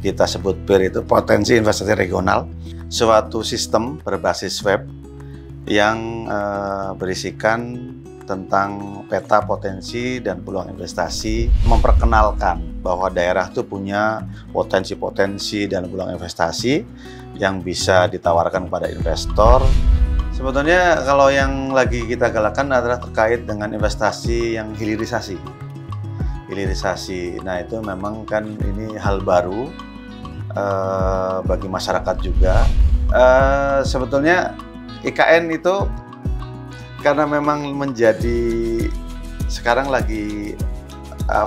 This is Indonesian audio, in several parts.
kita sebut PIR itu potensi investasi regional, suatu sistem berbasis web yang berisikan tentang peta potensi dan peluang investasi, memperkenalkan bahwa daerah itu punya potensi-potensi dan peluang investasi yang bisa ditawarkan kepada investor. Sebetulnya kalau yang lagi kita galakkan adalah terkait dengan investasi yang hilirisasi. Nah itu memang kan ini hal baru bagi masyarakat juga. Sebetulnya IKN itu karena memang menjadi sekarang lagi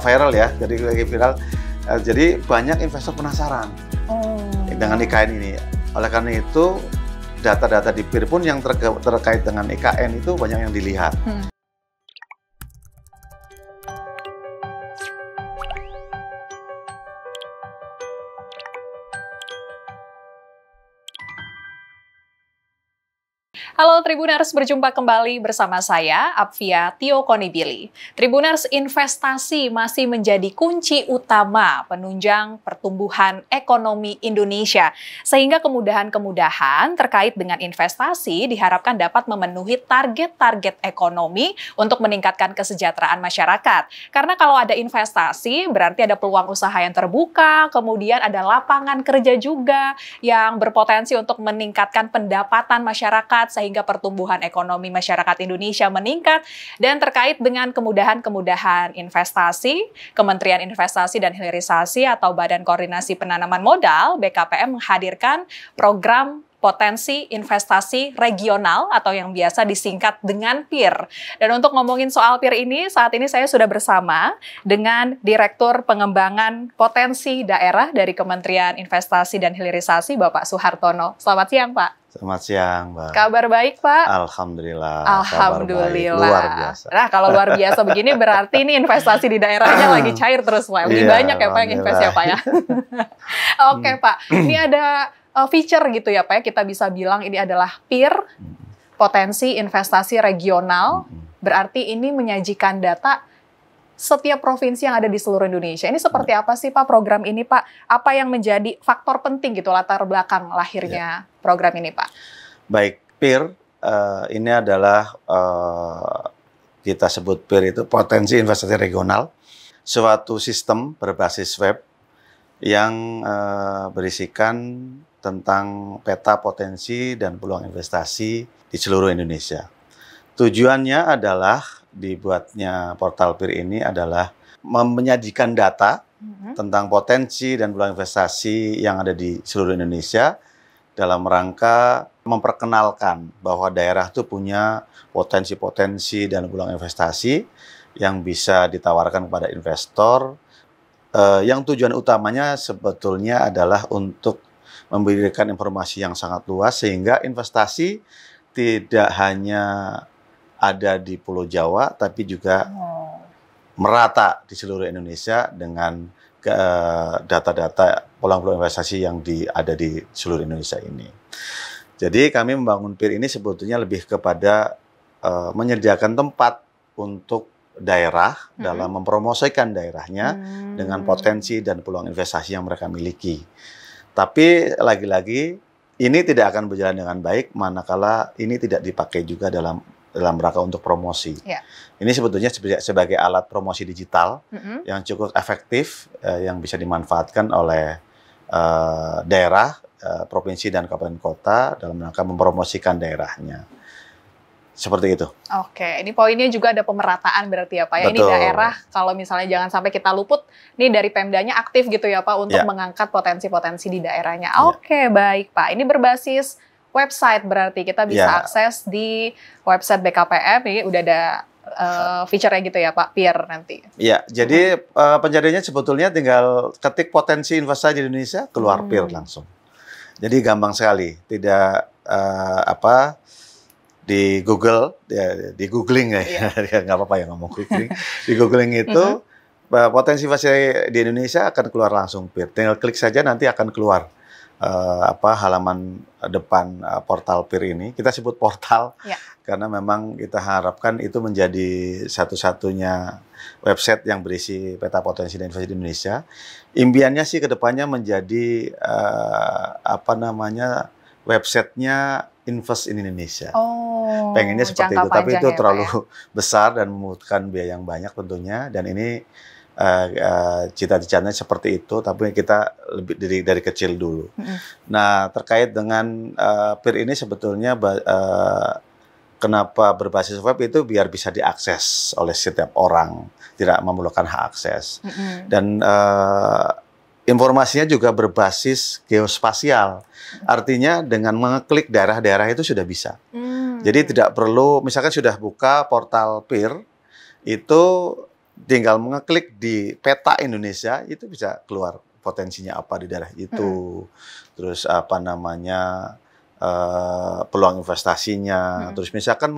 viral ya, jadi lagi viral. Jadi banyak investor penasaran dengan IKN ini. Oleh karena itu data-data di PIR pun yang terkait dengan IKN itu banyak yang dilihat. Halo Tribuners, berjumpa kembali bersama saya, Apvia Tio Konibili. Tribuners, investasi masih menjadi kunci utama penunjang pertumbuhan ekonomi Indonesia. Sehingga kemudahan-kemudahan terkait dengan investasi diharapkan dapat memenuhi target-target ekonomi untuk meningkatkan kesejahteraan masyarakat. Karena kalau ada investasi, berarti ada peluang usaha yang terbuka, kemudian ada lapangan kerja juga yang berpotensi untuk meningkatkan pendapatan masyarakat, sehingga pertumbuhan ekonomi masyarakat Indonesia meningkat. Dan terkait dengan kemudahan-kemudahan investasi, Kementerian Investasi dan Hilirisasi atau Badan Koordinasi Penanaman Modal, BKPM menghadirkan program potensi investasi regional atau yang biasa disingkat dengan PIR. Dan untuk ngomongin soal PIR ini, saat ini saya sudah bersama dengan Direktur Pengembangan Potensi Daerah dari Kementerian Investasi dan Hilirisasi, Bapak Suhartono. Selamat siang, Pak. Selamat siang, Mbak. Kabar baik, Pak? Alhamdulillah. Alhamdulillah. Luar biasa. Nah, kalau luar biasa begini berarti ini investasi di daerahnya lagi cair terus, Pak. Lebih banyak ya, Pak, yang invest ya, Pak ya. Oke, Pak. Ini ada feature gitu ya, Pak ya. Kita bisa bilang ini adalah PIR, potensi investasi regional. Berarti ini menyajikan data setiap provinsi yang ada di seluruh Indonesia. Ini seperti apa sih, Pak, program ini, Pak? Apa yang menjadi faktor penting gitu latar belakang lahirnya program ini, Pak? Baik, PIR ini adalah kita sebut PIR itu potensi investasi regional, suatu sistem berbasis web yang berisikan tentang peta potensi dan peluang investasi di seluruh Indonesia. Tujuannya adalah dibuatnya portal PIR ini adalah menyajikan data tentang potensi dan peluang investasi yang ada di seluruh Indonesia dalam rangka memperkenalkan bahwa daerah itu punya potensi-potensi dan peluang investasi yang bisa ditawarkan kepada investor. Yang tujuan utamanya sebetulnya adalah untuk memberikan informasi yang sangat luas sehingga investasi tidak hanya ada di Pulau Jawa, tapi juga merata di seluruh Indonesia dengan data-data peluang-peluang investasi yang ada di seluruh Indonesia ini. Jadi kami membangun PIR ini sebetulnya lebih kepada menyediakan tempat untuk daerah dalam mempromosikan daerahnya dengan potensi dan peluang investasi yang mereka miliki. Tapi lagi-lagi ini tidak akan berjalan dengan baik manakala ini tidak dipakai juga dalam rangka untuk promosi. Ini sebetulnya sebagai alat promosi digital yang cukup efektif yang bisa dimanfaatkan oleh daerah, provinsi dan kabupaten kota dalam rangka mempromosikan daerahnya. Seperti itu. Oke, ini poinnya juga ada pemerataan berarti ya, Pak ya. Ini daerah kalau misalnya jangan sampai kita luput, ini dari Pemdanya aktif gitu ya, Pak, untuk mengangkat potensi-potensi di daerahnya. Oke, baik, Pak. Ini berbasis website berarti kita bisa akses di website BKPM. Ini udah ada feature-nya gitu ya, Pak, PIR nanti. Iya, jadi pencariannya sebetulnya tinggal ketik potensi investasi di Indonesia, keluar PIR langsung. Jadi gampang sekali, tidak di Google, di googling ya, nggak apa-apa ya ngomong googling. Di googling itu potensi investasi di Indonesia akan keluar langsung PIR. Tinggal klik saja nanti akan keluar halaman depan portal PIR ini. Kita sebut portal Ya. karena memang kita harapkan itu menjadi satu-satunya website yang berisi peta potensi dan investasi di Indonesia. Impiannya sih kedepannya menjadi websitenya Invest in Indonesia. Oh, Pengennya seperti jangka itu, tapi panjang itu ya, Pak, terlalu ya? besar dan membutuhkan biaya yang banyak tentunya. Dan ini cita-citanya seperti itu, tapi kita lebih dari kecil dulu. Nah, terkait dengan PIR ini sebetulnya kenapa berbasis web itu biar bisa diakses oleh setiap orang, tidak memerlukan hak akses. Dan informasinya juga berbasis geospasial. Artinya dengan mengeklik daerah-daerah itu sudah bisa. Jadi tidak perlu, misalkan sudah buka portal PIR, itu tinggal mengeklik di peta Indonesia, itu bisa keluar potensinya apa di daerah itu. Terus peluang investasinya. Terus misalkan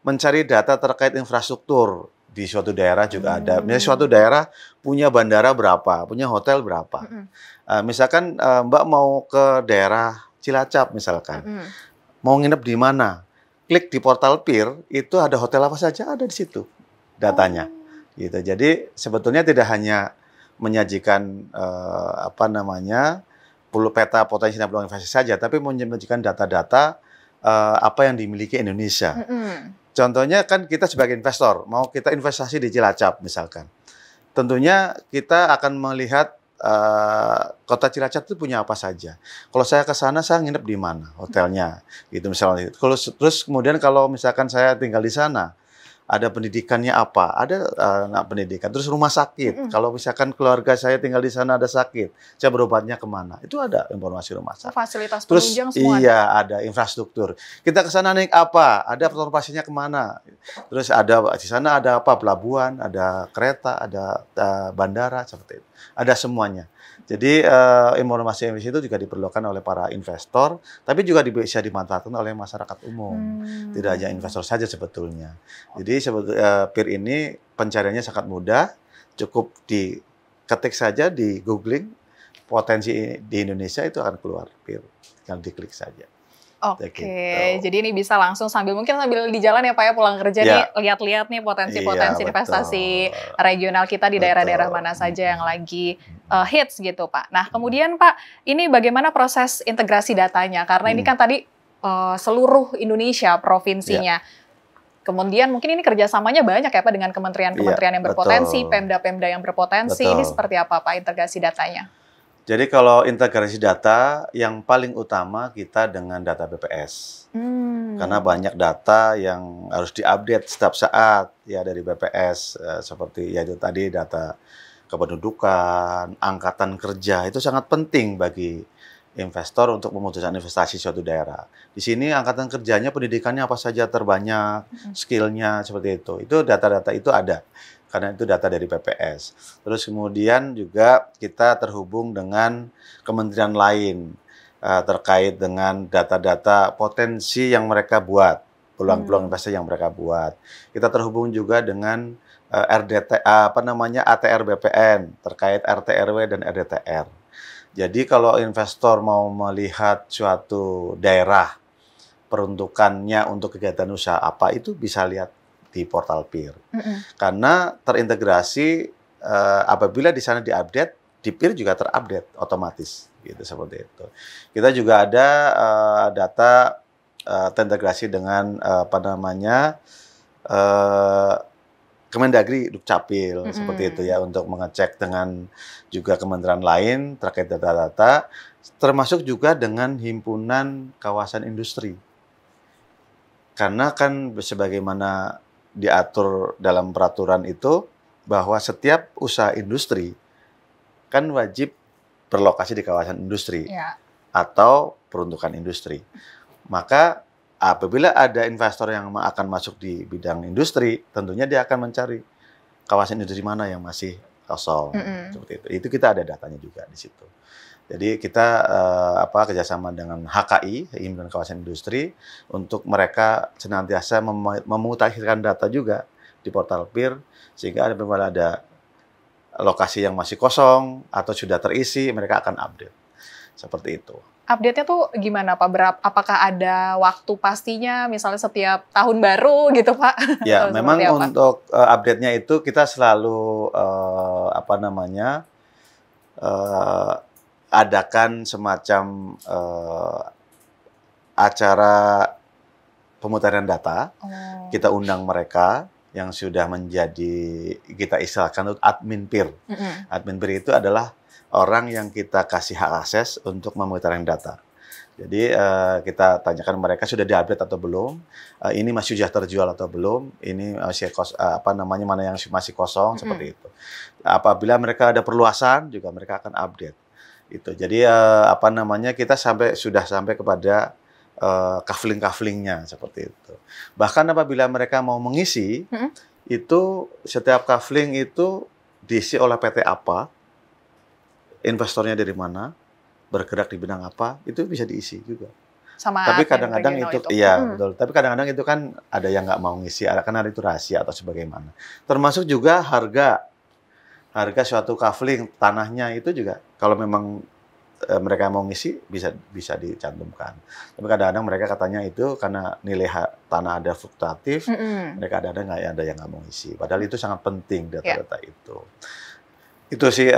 mencari data terkait infrastruktur di suatu daerah juga ada. Misalnya suatu daerah punya bandara berapa, punya hotel berapa. Misalkan Mbak mau ke daerah Cilacap misalkan, mau nginep di mana, klik di portal PIR, itu ada hotel apa saja ada di situ datanya. Gitu. Jadi sebetulnya tidak hanya menyajikan peta potensi dan peluang investasi saja, tapi menyajikan data-data apa yang dimiliki Indonesia. Contohnya kan kita sebagai investor, mau kita investasi di Cilacap misalkan. Tentunya kita akan melihat kota Cilacap itu punya apa saja. Kalau saya ke sana, saya nginep di mana hotelnya, gitu misalnya. Terus kemudian kalau misalkan saya tinggal di sana, ada pendidikannya apa? Ada pendidikan. Terus rumah sakit. Kalau misalkan keluarga saya tinggal di sana ada sakit, saya berobatnya kemana? Itu ada informasi rumah sakit. Fasilitas Terus penunjang semua iya ada infrastruktur. Kita ke sana naik apa? Ada transportasinya kemana? Terus ada di sana ada apa? Pelabuhan, ada kereta, ada bandara seperti itu. Ada semuanya. Jadi informasi itu juga diperlukan oleh para investor, tapi juga bisa dimanfaatkan oleh masyarakat umum. Tidak hanya investor saja sebetulnya. Jadi PIR ini pencariannya sangat mudah, cukup diketik saja di googling potensi di Indonesia itu akan keluar PIR, tinggal diklik saja. Oke, Gitu. jadi ini bisa langsung sambil di jalan ya Pak ya, pulang kerja nih lihat-lihat nih potensi-potensi Iya, investasi betul. regional kita di daerah-daerah mana saja yang lagi hits gitu Pak. Nah kemudian Pak, ini bagaimana proses integrasi datanya? Karena ini kan tadi seluruh Indonesia provinsinya. Kemudian mungkin ini kerjasamanya banyak ya Pak dengan kementerian-kementerian yang berpotensi, Pemda-Pemda yang berpotensi. Ini seperti apa Pak integrasi datanya? Jadi kalau integrasi data, yang paling utama kita dengan data BPS. Karena banyak data yang harus diupdate setiap saat ya dari BPS, seperti yaitu tadi data kependudukan, angkatan kerja, itu sangat penting bagi investor untuk memutuskan investasi suatu daerah. Di sini angkatan kerjanya, pendidikannya apa saja terbanyak, skill-nya seperti itu. Itu data-data itu ada. Karena itu data dari BPS. Terus kemudian juga kita terhubung dengan kementerian lain terkait dengan data-data potensi yang mereka buat, peluang-peluang investasi yang mereka buat. Kita terhubung juga dengan ATR BPN terkait RT/RW dan RDTR. Jadi kalau investor mau melihat suatu daerah peruntukannya untuk kegiatan usaha apa, itu bisa lihat di portal PIR. Karena terintegrasi apabila di sana diupdate, di PIR juga terupdate otomatis gitu seperti itu. Kita juga ada data terintegrasi dengan Kemendagri Dukcapil seperti itu ya, untuk mengecek dengan juga kementerian lain terkait data-data, termasuk juga dengan himpunan kawasan industri. Karena kan sebagaimana diatur dalam peraturan itu, bahwa setiap usaha industri kan wajib berlokasi di kawasan industri atau peruntukan industri. Maka apabila ada investor yang akan masuk di bidang industri, tentunya dia akan mencari kawasan industri mana yang masih kosong. Seperti itu. Itu kita ada datanya juga di situ. Jadi kita kerjasama dengan HKI, Himpunan Kawasan Industri, untuk mereka senantiasa memutakhirkan data juga di portal PIR, sehingga apabila ada lokasi yang masih kosong atau sudah terisi, mereka akan update. seperti itu. Update-nya tuh gimana Pak? Apakah ada waktu pastinya, misalnya setiap tahun baru gitu Pak? Ya, Atau memang seperti apa? untuk update-nya itu kita selalu eh, adakan semacam acara pemutaran data. Oh. Kita undang mereka yang sudah menjadi, kita istilahkan itu admin peer. Admin peer itu adalah orang yang kita kasih hak akses untuk memutaran data. Jadi kita tanyakan mereka sudah diupdate atau belum, ini masih sudah terjual atau belum, ini masih mana yang masih kosong, seperti itu. Apabila mereka ada perluasan juga mereka akan update. Itu. Jadi kita sudah sampai kepada kafling-kaflingnya seperti itu. Bahkan apabila mereka mau mengisi, itu setiap kafling itu diisi oleh PT apa, investornya dari mana, bergerak di bidang apa, itu bisa diisi juga. Sama tapi kadang-kadang itu, iya betul. Tapi kadang-kadang itu kan ada yang nggak mau ngisi, karena itu rahasia atau sebagaimana. Termasuk juga harga suatu kafling tanahnya itu juga kalau memang mereka mau ngisi bisa dicantumkan. Tapi kadang-kadang mereka katanya itu karena nilai tanah ada fluktuatif, mereka ada yang nggak mau ngisi. Padahal itu sangat penting data-data itu. Itu sih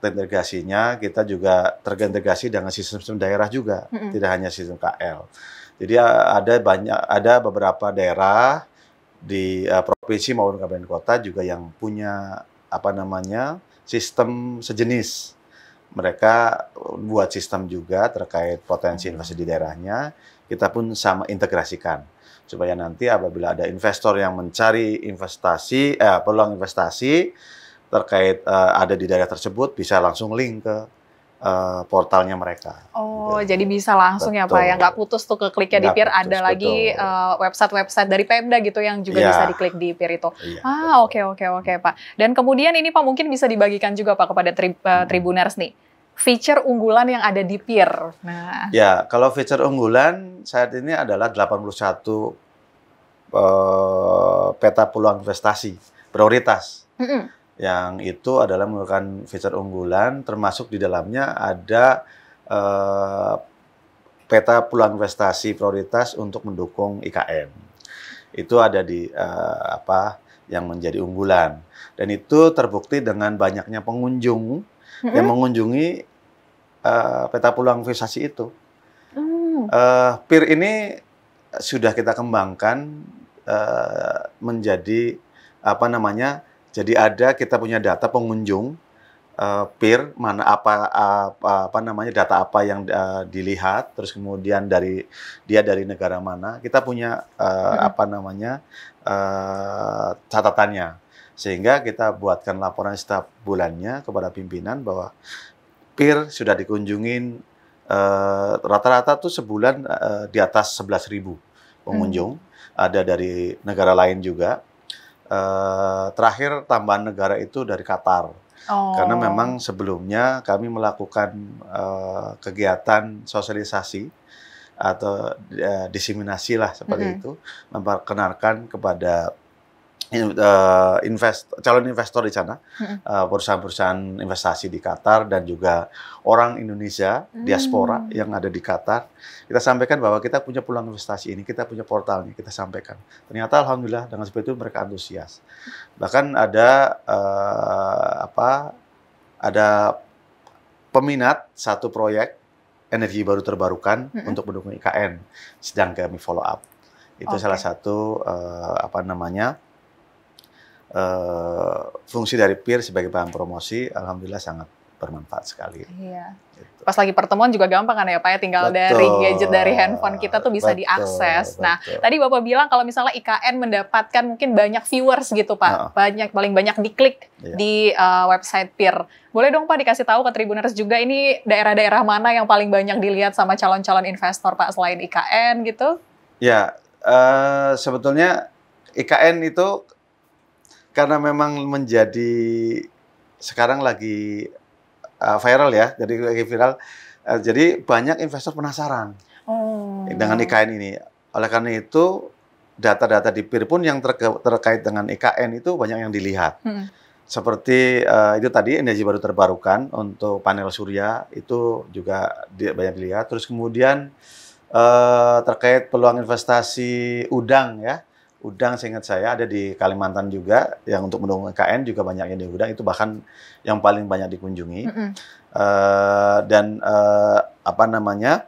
terintegrasinya. Kita juga terintegrasi dengan sistem-sistem daerah juga, tidak hanya sistem KL. Jadi ada beberapa daerah di provinsi maupun kabupaten kota juga yang punya sistem sejenis. Mereka buat sistem juga terkait potensi investasi di daerahnya. Kita pun sama integrasikan supaya nanti apabila ada investor yang mencari peluang investasi terkait ada di daerah tersebut bisa langsung link ke portalnya mereka. Oh, jadi bisa langsung ya Pak, ya nggak putus tuh ke kliknya di PIR, ada lagi website-website dari Pemda gitu yang juga bisa diklik di PIR itu. Oke Pak. Dan kemudian ini Pak mungkin bisa dibagikan juga Pak kepada Tribuners nih, feature unggulan yang ada di PIR. Nah, ya kalau feature unggulan saat ini adalah 81 peta peluang investasi prioritas. Yang itu adalah merupakan feature unggulan, termasuk di dalamnya ada peta peluang investasi prioritas untuk mendukung IKN. Itu ada di yang menjadi unggulan. Dan itu terbukti dengan banyaknya pengunjung yang mengunjungi peta peluang investasi itu. PIR ini sudah kita kembangkan menjadi jadi kita punya data pengunjung PIR data apa yang dilihat, terus kemudian dari negara mana, kita punya catatannya, sehingga kita buatkan laporan setiap bulannya kepada pimpinan bahwa PIR sudah dikunjungin rata-rata tuh sebulan di atas 11.000 pengunjung, ada dari negara lain juga. Terakhir tambahan negara itu dari Qatar, karena memang sebelumnya kami melakukan kegiatan sosialisasi atau diseminasi lah seperti itu, memperkenalkan kepada calon investor di sana, perusahaan-perusahaan investasi di Qatar dan juga orang Indonesia diaspora yang ada di Qatar. Kita sampaikan bahwa kita punya peluang investasi ini, kita punya portalnya, kita sampaikan. Ternyata alhamdulillah dengan seperti itu mereka antusias. Bahkan ada peminat satu proyek energi baru terbarukan untuk mendukung IKN, sedang kami follow up. Itu salah satu fungsi dari PIR sebagai bahan promosi, alhamdulillah sangat bermanfaat sekali. Iya. Gitu. Pas lagi pertemuan juga gampang kan ya Pak ya, tinggal dari gadget dari handphone kita tuh bisa diakses. Nah, tadi Bapak bilang kalau misalnya IKN mendapatkan mungkin banyak viewers gitu Pak, paling banyak diklik di website PIR. Boleh dong Pak dikasih tahu ke Tribuners juga ini daerah-daerah mana yang paling banyak dilihat sama calon-calon investor Pak selain IKN gitu? Ya, sebetulnya IKN itu karena memang menjadi sekarang lagi viral ya, jadi lagi viral. Jadi banyak investor penasaran dengan IKN ini. Oleh karena itu, data-data di PIR pun yang terkait dengan IKN itu banyak yang dilihat. Seperti itu tadi energi baru terbarukan untuk panel surya itu juga banyak dilihat. Terus kemudian terkait peluang investasi udang ya. Udang seingat saya ada di Kalimantan juga yang untuk mendukung IKN juga banyak yang di udang itu bahkan yang paling banyak dikunjungi. Dan apa namanya?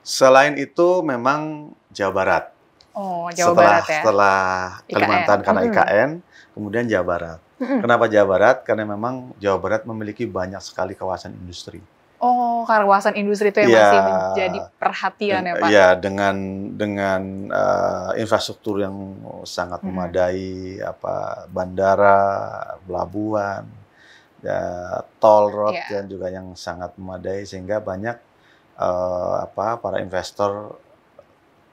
Selain itu memang Jawa Barat. Oh, Jawa Barat ya. Setelah IKN. Kalimantan karena IKN, kemudian Jawa Barat. Kenapa Jawa Barat? Karena memang Jawa Barat memiliki banyak sekali kawasan industri. Oh, kawasan industri itu yang masih menjadi perhatian ya Pak? Iya, dengan infrastruktur yang sangat memadai, bandara, pelabuhan, ya, tol road dan juga yang sangat memadai sehingga banyak para investor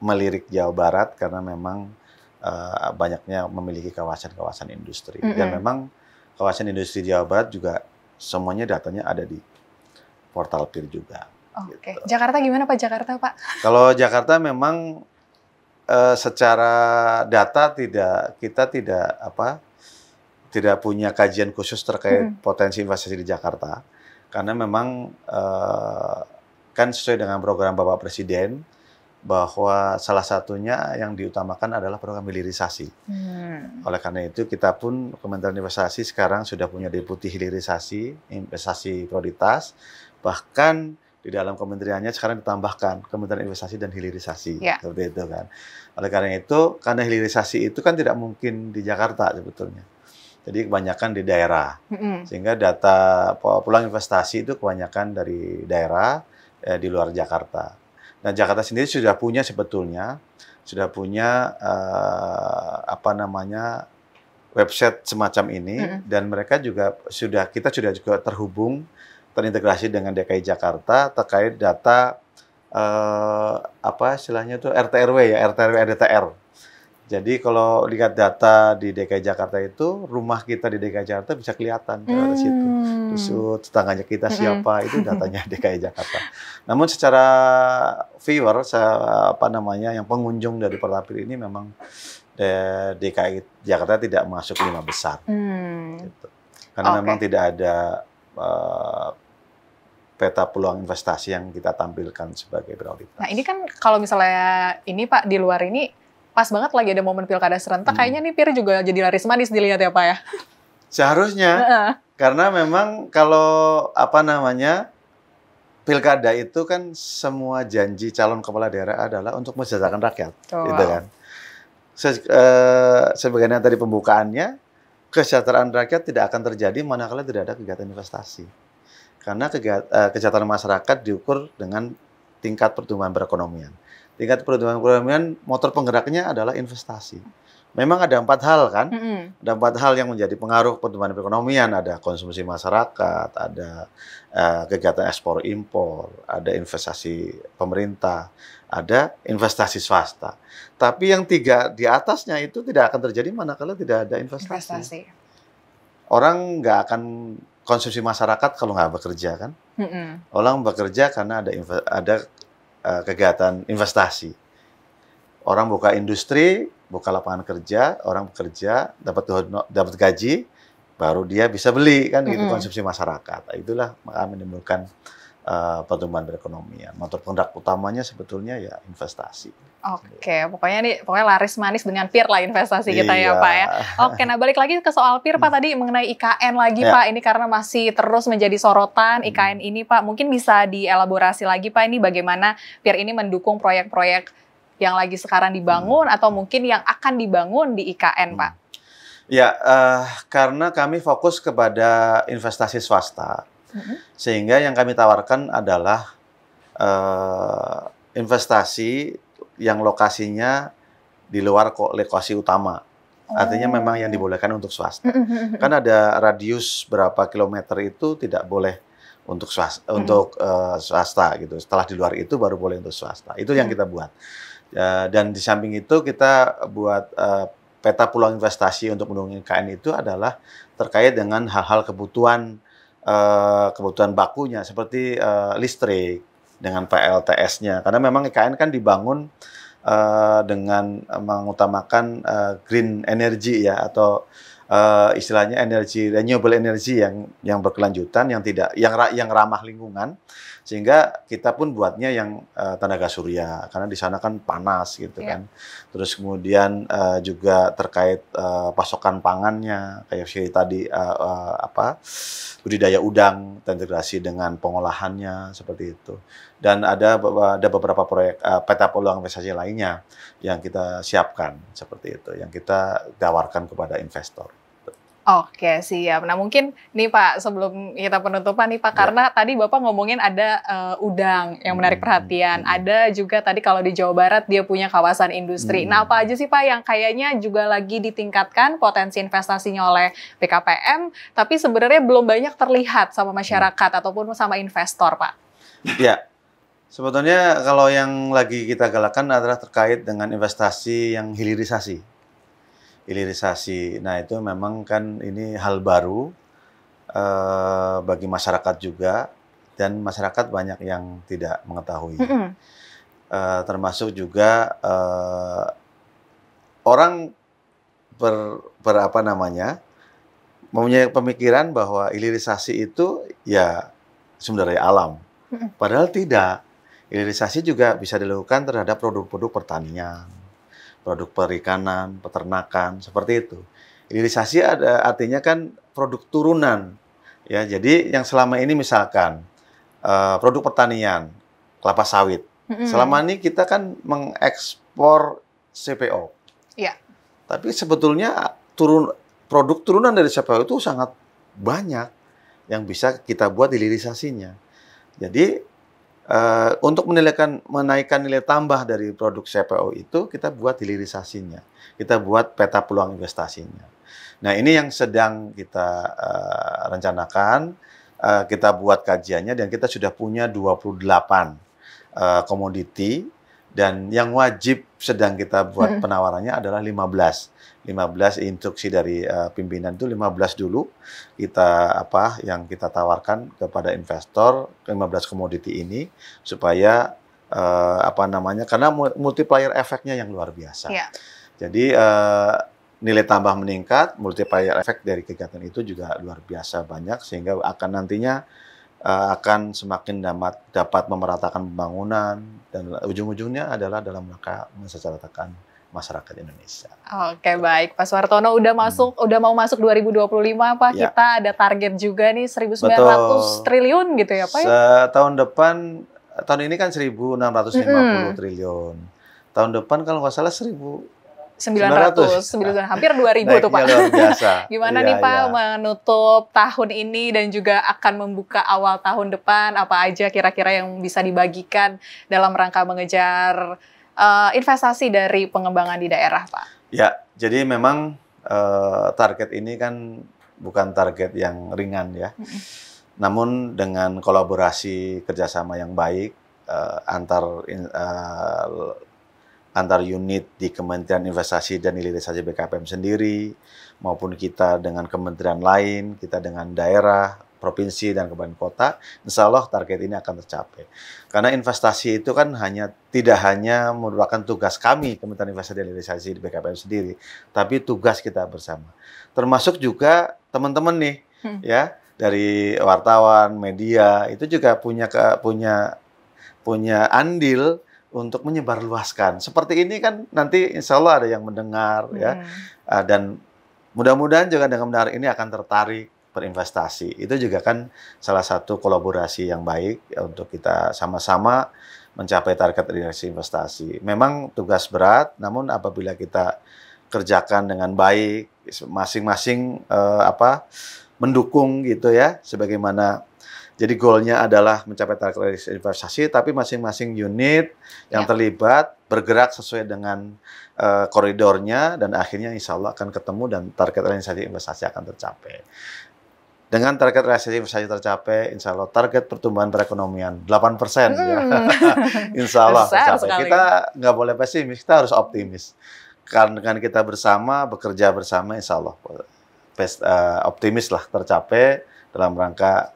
melirik Jawa Barat karena memang banyaknya memiliki kawasan-kawasan industri. Dan memang kawasan industri Jawa Barat juga semuanya datanya ada di portal PIR juga. Oke. Gitu. Jakarta gimana Pak? Jakarta Pak? Kalau Jakarta memang secara data kita tidak punya kajian khusus terkait potensi investasi di Jakarta karena memang kan sesuai dengan program Bapak Presiden bahwa salah satunya yang diutamakan adalah program hilirisasi. Oleh karena itu kita pun Kementerian Investasi sekarang sudah punya deputi hilirisasi, investasi prioritas, bahkan di dalam kementeriannya sekarang ditambahkan Kementerian Investasi dan Hilirisasi, seperti itu kan. Oleh karena itu, karena hilirisasi itu kan tidak mungkin di Jakarta sebetulnya. Jadi kebanyakan di daerah, sehingga data peluang investasi itu kebanyakan dari daerah di luar Jakarta. Nah, Jakarta sendiri sudah punya website semacam ini dan mereka juga kita sudah juga terintegrasi dengan DKI Jakarta terkait data istilahnya itu RT/RW ya, RT/RW RDTR. Jadi kalau lihat data di DKI Jakarta itu, rumah kita di DKI Jakarta bisa kelihatan dari situ. Terus tetangganya kita siapa, itu datanya DKI Jakarta. Namun secara viewer, yang pengunjung dari portal PIR ini memang DKI Jakarta tidak masuk 5 besar. Gitu. Karena memang tidak ada peta peluang investasi yang kita tampilkan sebagai prioritas. Nah ini kan kalau misalnya ini Pak, di luar ini, pas banget lagi ada momen pilkada serentak, kayaknya nih PIR juga jadi laris manis dilihat ya Pak ya? Seharusnya, karena memang kalau pilkada itu kan semua janji calon kepala daerah adalah untuk mensejahterakan rakyat, gitu kan. Sebagaimana tadi pembukaannya, kesejahteraan rakyat tidak akan terjadi manakala tidak ada kegiatan investasi. Karena kesejahteraan masyarakat diukur dengan tingkat pertumbuhan perekonomian. Tingkat pertumbuhan perekonomian, motor penggeraknya adalah investasi. Memang ada 4 hal kan? Ada 4 hal yang menjadi pengaruh pertumbuhan perekonomian. Ada konsumsi masyarakat, ada kegiatan ekspor impor, ada investasi pemerintah, ada investasi swasta. Tapi yang 3 di atasnya itu tidak akan terjadi manakala tidak ada investasi. Orang nggak akan konsumsi masyarakat kalau nggak bekerja kan? Orang bekerja karena ada kegiatan investasi. Orang buka industri, buka lapangan kerja, orang bekerja, dapat gaji, baru dia bisa beli kan gitu konsumsi masyarakat. Itulah maka menimbulkan pertumbuhan perekonomian. Motor penggerak utamanya sebetulnya ya investasi. Oke, pokoknya laris manis dengan PIR lah investasi kita ya Pak ya. Oke, nah balik lagi ke soal PIR Pak tadi mengenai IKN lagi Pak, ini karena masih terus menjadi sorotan IKN ini Pak, mungkin bisa dielaborasi lagi Pak ini bagaimana PIR ini mendukung proyek-proyek yang lagi sekarang dibangun atau mungkin yang akan dibangun di IKN Pak? Ya, karena kami fokus kepada investasi swasta, sehingga yang kami tawarkan adalah investasi yang lokasinya di luar lokasi utama. Artinya memang yang dibolehkan untuk swasta. Kan ada radius berapa kilometer itu tidak boleh untuk swasta gitu. Setelah di luar itu baru boleh untuk swasta. Itu yang kita buat. Dan di samping itu kita buat peta peluang investasi untuk mendukung IKN itu adalah terkait dengan hal-hal kebutuhan bakunya seperti listrik dengan PLTS-nya. Karena memang IKN kan dibangun dengan mengutamakan green energy ya atau istilahnya energi renewable energy yang berkelanjutan, yang ramah lingkungan, sehingga kita pun buatnya yang tenaga surya karena di sana kan panas gitu kan. Terus kemudian juga terkait pasokan pangannya kayak si tadi budidaya udang, integrasi dengan pengolahannya seperti itu. Dan ada beberapa proyek peta peluang investasi lainnya yang kita siapkan seperti itu, yang kita tawarkan kepada investor. Oke, siap. Nah, mungkin nih Pak, sebelum kita penutupan nih Pak, karena tadi Bapak ngomongin ada udang yang menarik perhatian. Ada juga tadi kalau di Jawa Barat dia punya kawasan industri. Nah, apa aja sih Pak yang kayaknya juga lagi ditingkatkan potensi investasinya oleh BKPM, tapi sebenarnya belum banyak terlihat sama masyarakat ataupun sama investor, Pak? Ya, sebetulnya kalau yang lagi kita galakkan adalah terkait dengan investasi yang hilirisasi. Nah, itu memang kan ini hal baru bagi masyarakat juga, dan masyarakat banyak yang tidak mengetahui. Termasuk juga orang mempunyai pemikiran bahwa hilirisasi itu ya sumber daya alam. Padahal tidak. Hilirisasi juga bisa dilakukan terhadap produk-produk pertanian, produk perikanan, peternakan, seperti itu. Hilirisasi artinya kan produk turunan. Ya, jadi yang selama ini misalkan produk pertanian, kelapa sawit. Selama ini kita kan mengekspor CPO. Iya. Tapi sebetulnya produk turunan dari CPO itu sangat banyak yang bisa kita buat hilirisasinya. Jadi untuk menaikkan nilai tambah dari produk CPO itu, kita buat hilirisasinya. Kita buat peta peluang investasinya. Nah, ini yang sedang kita rencanakan, kita buat kajiannya, dan kita sudah punya 28 komoditi, dan yang wajib sedang kita buat penawarannya adalah 15 instruksi dari pimpinan itu 15 dulu yang kita tawarkan kepada investor 15 komoditi ini supaya karena multiplier efeknya yang luar biasa. Jadi nilai tambah meningkat, multiplier efek dari kegiatan itu juga luar biasa banyak, sehingga akan nantinya akan semakin dapat memeratakan pembangunan, dan ujung-ujungnya adalah dalam rangka mensejahterakan masyarakat Indonesia. Oke, baik. Pak Suhartono udah mau masuk 2025, Pak. Ya. Kita ada target juga nih 1.900 triliun gitu ya, Pak? Tahun ini kan 1.650 triliun. Tahun depan kalau nggak salah 1.900. Hampir 2.000 tuh, Pak. Luar biasa. Gimana nih, Pak, menutup tahun ini dan juga akan membuka awal tahun depan? Apa aja kira-kira yang bisa dibagikan dalam rangka mengejar investasi dari pengembangan di daerah, Pak? Ya, jadi memang target ini kan bukan target yang ringan ya. Namun dengan kolaborasi kerjasama yang baik antar unit di Kementerian Investasi dan Hilirisasi BKPM sendiri, maupun kita dengan kementerian lain, kita dengan daerah, provinsi, dan kabupaten kota, insya Allah target ini akan tercapai. Karena investasi itu kan tidak hanya merupakan tugas kami, Kementerian Investasi dan Hilirisasi di BKPM sendiri, tapi tugas kita bersama. Termasuk juga teman-teman nih, ya, dari wartawan, media, itu juga punya andil untuk menyebarluaskan. Seperti ini kan nanti insya Allah ada yang mendengar, ya, dan mudah-mudahan juga dengan mendengar ini akan tertarik berinvestasi. Itu juga kan salah satu kolaborasi yang baik ya, untuk kita sama-sama mencapai target realisasi investasi. Memang tugas berat, namun apabila kita kerjakan dengan baik, masing-masing mendukung gitu ya, sebagaimana jadi goalnya adalah mencapai target realisasi investasi, tapi masing-masing unit yang terlibat bergerak sesuai dengan koridornya, dan akhirnya insya Allah akan ketemu dan target realisasi investasi akan tercapai. Dengan target realisasi investasi tercapai, insya Allah target pertumbuhan perekonomian 8% ya. Insya Allah tercapai. Kita nggak boleh pesimis, kita harus optimis. Karena dengan kita bekerja bersama, insya Allah optimis lah tercapai dalam rangka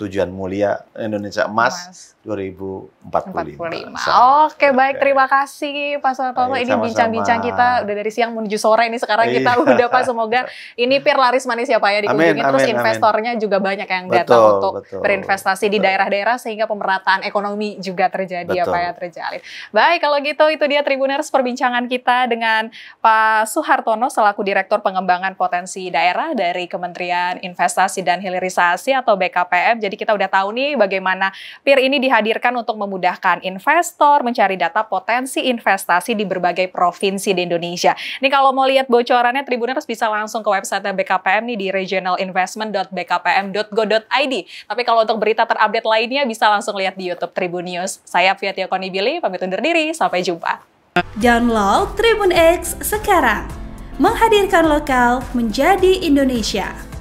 tujuan mulia Indonesia Emas 2045. Oke, baik. Terima kasih Pak Suhartono. Ini bincang-bincang kita udah dari siang menuju sore ini. Sekarang kita udah Pak. Semoga ini PIR laris manis ya Pak ya dikunjungi. Terus investornya juga banyak yang datang untuk berinvestasi di daerah-daerah sehingga pemerataan ekonomi juga terjadi ya Pak ya, terjalin. Baik, kalau gitu itu dia Tribuners perbincangan kita dengan Pak Suhartono selaku Direktur Pengembangan Potensi Daerah dari Kementerian Investasi dan Hilirisasi atau BKPM. Jadi kita udah tahu nih bagaimana PIR ini dihadirkan untuk memudahkan investor mencari data potensi investasi di berbagai provinsi di Indonesia. Ini kalau mau lihat bocorannya Tribuners bisa langsung ke website BKPM nih di regionalinvestment.bkpm.go.id. Tapi kalau untuk berita terupdate lainnya bisa langsung lihat di YouTube Tribun News. Saya Apvia Tio Konibili, pamit undur diri, sampai jumpa. Download Tribun X sekarang, menghadirkan lokal menjadi Indonesia.